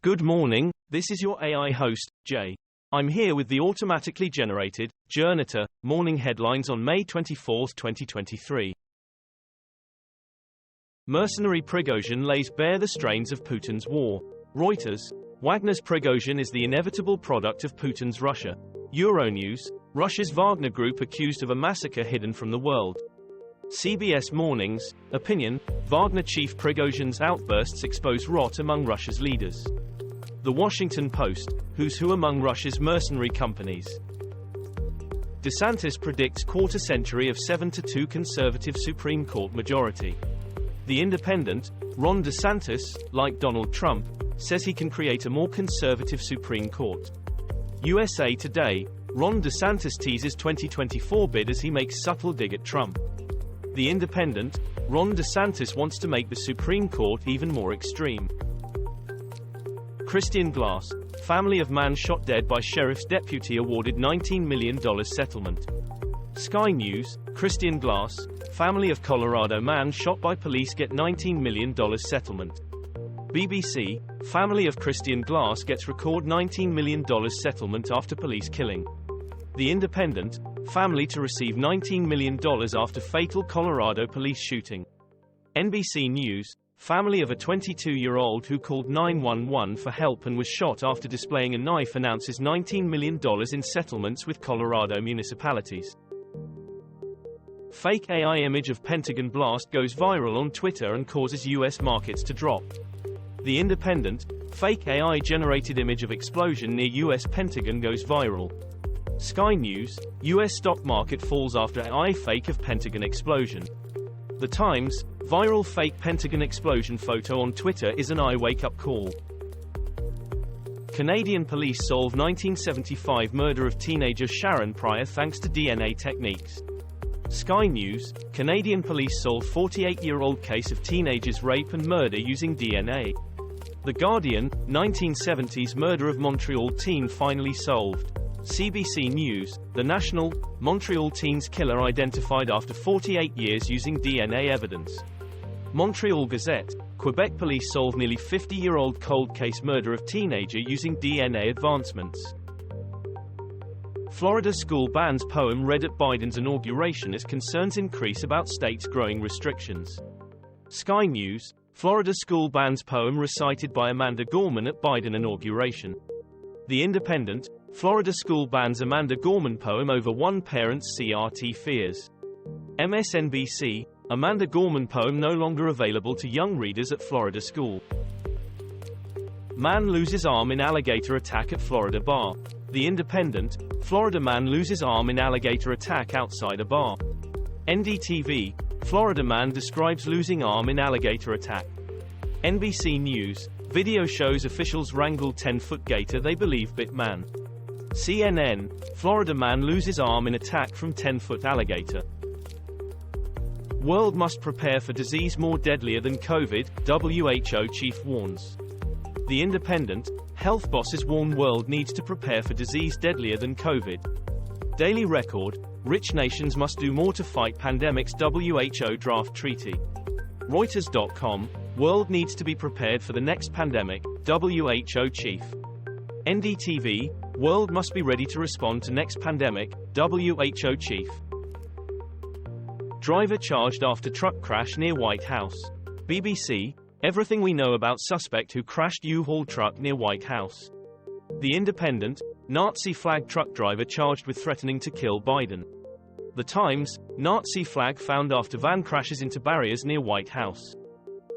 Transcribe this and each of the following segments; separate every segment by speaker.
Speaker 1: Good morning, this is your AI host, Jay. I'm here with the automatically generated, Journato, morning headlines on May 24, 2023. Mercenary Prigozhin lays bare the strains of Putin's war. Reuters. Wagner's Prigozhin is the inevitable product of Putin's Russia. Euronews. Russia's Wagner Group accused of a massacre hidden from the world. CBS Mornings. Opinion. Wagner chief Prigozhin's outbursts expose rot among Russia's leaders. The Washington Post. Who's who among Russia's mercenary companies. DeSantis predicts quarter-century of 7-2 conservative Supreme Court majority. The Independent. Ron DeSantis, like Donald Trump, says he can create a more conservative Supreme Court. USA Today. Ron DeSantis teases 2024 bid as he makes subtle dig at Trump. The Independent. Ron DeSantis wants to make the Supreme Court even more extreme. Christian Glass. Family of man shot dead by sheriff's deputy awarded $19 million settlement. Sky News. Christian Glass. Family of Colorado man shot by police get $19 million settlement. BBC. Family of Christian Glass gets record $19 million settlement after police killing. The Independent. Family to receive $19 million after fatal Colorado police shooting. NBC News. Family of a 22-year-old who called 911 for help and was shot after displaying a knife announces $19 million in settlements with Colorado municipalities. Fake AI image of Pentagon blast goes viral on Twitter and causes U.S. markets to drop. The Independent. Fake AI-generated image of explosion near U.S. Pentagon goes viral. Sky News. U.S. stock market falls after AI fake of Pentagon explosion. The Times. Viral fake Pentagon explosion photo on Twitter is an AI wake-up call. Canadian police solve 1975 murder of teenager Sharon Pryor thanks to DNA techniques. Sky News. Canadian police solve 48-year-old case of teenagers' rape and murder using DNA. The Guardian. 1970s murder of Montreal teen finally solved. CBC News. The National. Montreal teen's killer identified after 48 years using DNA evidence. Montreal Gazette. Quebec police solve nearly 50-year-old cold case murder of teenager using DNA advancements. Florida school bans poem read at Biden's inauguration as concerns increase about states' growing restrictions. Sky News. Florida school bans poem recited by Amanda Gorman at Biden inauguration. The Independent. Florida school bans Amanda Gorman poem over one parent's CRT fears. MSNBC. Amanda Gorman poem no longer available to young readers at Florida school. Man loses arm in alligator attack at Florida bar. The Independent. Florida man loses arm in alligator attack outside a bar. NDTV. Florida man describes losing arm in alligator attack. NBC News. Video shows officials wrangle 10-foot gator they believe bit man. CNN. Florida man loses arm in attack from 10-foot alligator. World must prepare for disease more deadlier than COVID, WHO chief warns. The Independent. Health bosses warn world needs to prepare for disease deadlier than COVID. Daily Record. Rich nations must do more to fight pandemics. WHO draft treaty. Reuters.com. World needs to be prepared for the next pandemic. WHO chief. NDTV. World must be ready to respond to next pandemic. WHO chief. Driver charged after truck crash near White House. BBC. Everything we know about suspect who crashed U-Haul truck near White House. The Independent. Nazi flag truck driver charged with threatening to kill Biden. The Times. Nazi flag found after van crashes into barriers near White House.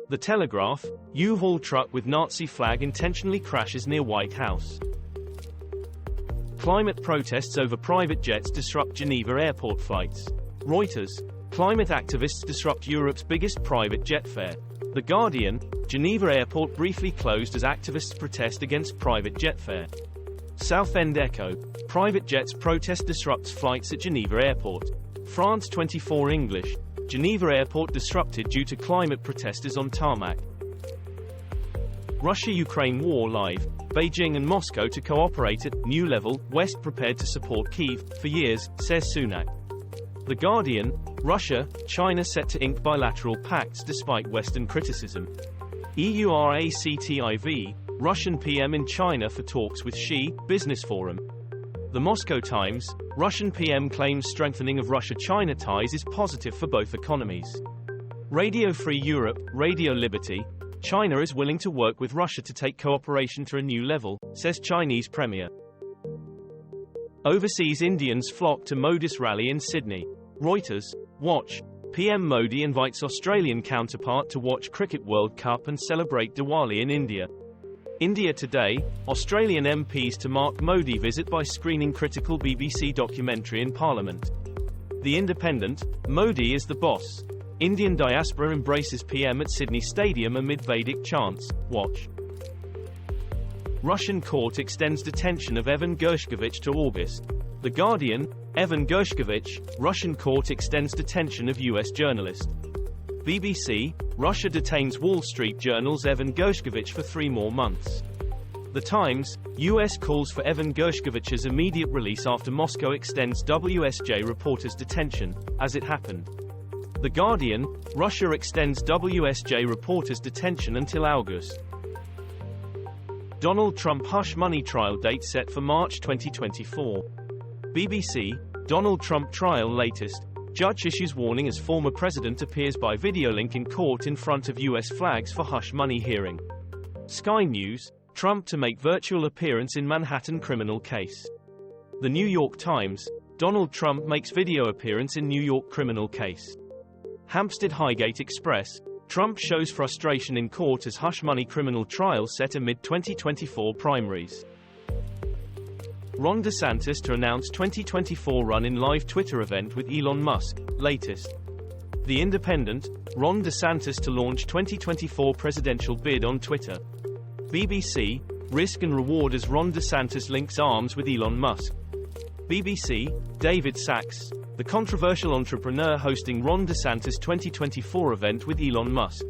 Speaker 1: The Telegraph. U-Haul truck with Nazi flag intentionally crashes near White House. Climate protests over private jets disrupt Geneva Airport flights. Reuters. Climate activists disrupt Europe's biggest private jet fair. The Guardian. Geneva Airport briefly closed as activists protest against private jet fare. Southend Echo. Private jets protest disrupts flights at Geneva Airport. France 24 English. Geneva Airport disrupted due to climate protesters on tarmac. Russia-Ukraine war live. Beijing and Moscow to cooperate at new level. West prepared to support Kyiv for years, says Sunak. The Guardian. Russia, China set to ink bilateral pacts despite Western criticism. EURACTIV. Russian PM in China for talks with Xi, Business Forum. The Moscow Times, Russian PM claims strengthening of Russia-China ties is positive for both economies. Radio Free Europe, Radio Liberty, China is willing to work with Russia to take cooperation to a new level, says Chinese Premier. Overseas Indians flock to Modi's rally in Sydney. Reuters, watch. PM Modi invites Australian counterpart to watch Cricket World Cup and celebrate Diwali in India. India Today, Australian MPs to mark Modi visit by screening critical BBC documentary in Parliament. The Independent, Modi is the boss. Indian diaspora embraces PM at Sydney Stadium amid Vedic chants, watch. Russian court extends detention of Evan Gershkovich to August. The Guardian, Evan Gershkovich, Russian court extends detention of U.S. journalist. BBC, Russia detains Wall Street Journal's Evan Gershkovich for 3 more months. The Times, U.S. calls for Evan Gershkovich's immediate release after Moscow extends WSJ reporter's detention, as it happened. The Guardian, Russia extends WSJ reporter's detention until August. Donald Trump hush money trial date set for March 2024. BBC, Donald Trump trial latest. Judge issues warning as former president appears by video link in court in front of U.S. flags for hush money hearing. Sky News, Trump to make virtual appearance in Manhattan criminal case. The New York Times, Donald Trump makes video appearance in New York criminal case. Hampstead Highgate Express, Trump shows frustration in court as hush money criminal trial set amid 2024 primaries. Ron DeSantis to announce 2024 run in live Twitter event with Elon Musk, latest. The Independent, Ron DeSantis to launch 2024 presidential bid on Twitter. BBC, risk and reward as Ron DeSantis links arms with Elon Musk. BBC, David Sachs, the controversial entrepreneur hosting Ron DeSantis' 2024 event with Elon Musk.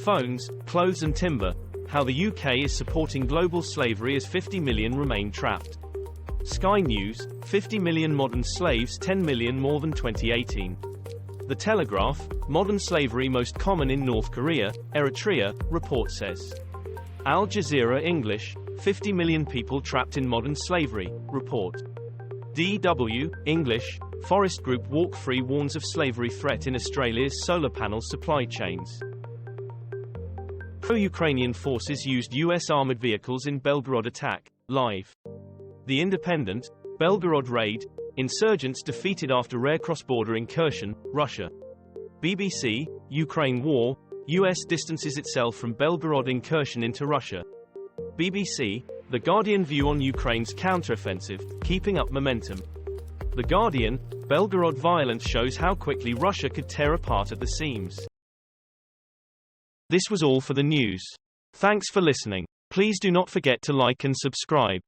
Speaker 1: Phones, clothes and timber, how the UK is supporting global slavery as 50 million remain trapped. Sky News, 50 million modern slaves, 10 million more than 2018. The Telegraph, modern slavery most common in North Korea, Eritrea, report says. Al Jazeera English, 50 million people trapped in modern slavery, report. DW, English, Forest Group Walk Free warns of slavery threat in Australia's solar panel supply chains. Pro-Ukrainian forces used U.S. armoured vehicles in Belgorod attack, live. The Independent, Belgorod raid, insurgents defeated after rare cross-border incursion, Russia. BBC, Ukraine war, U.S. distances itself from Belgorod incursion into Russia. BBC, The Guardian view on Ukraine's counteroffensive, keeping up momentum. The Guardian, Belgorod violence shows how quickly Russia could tear apart at the seams. This was all for the news. Thanks for listening. Please do not forget to like and subscribe.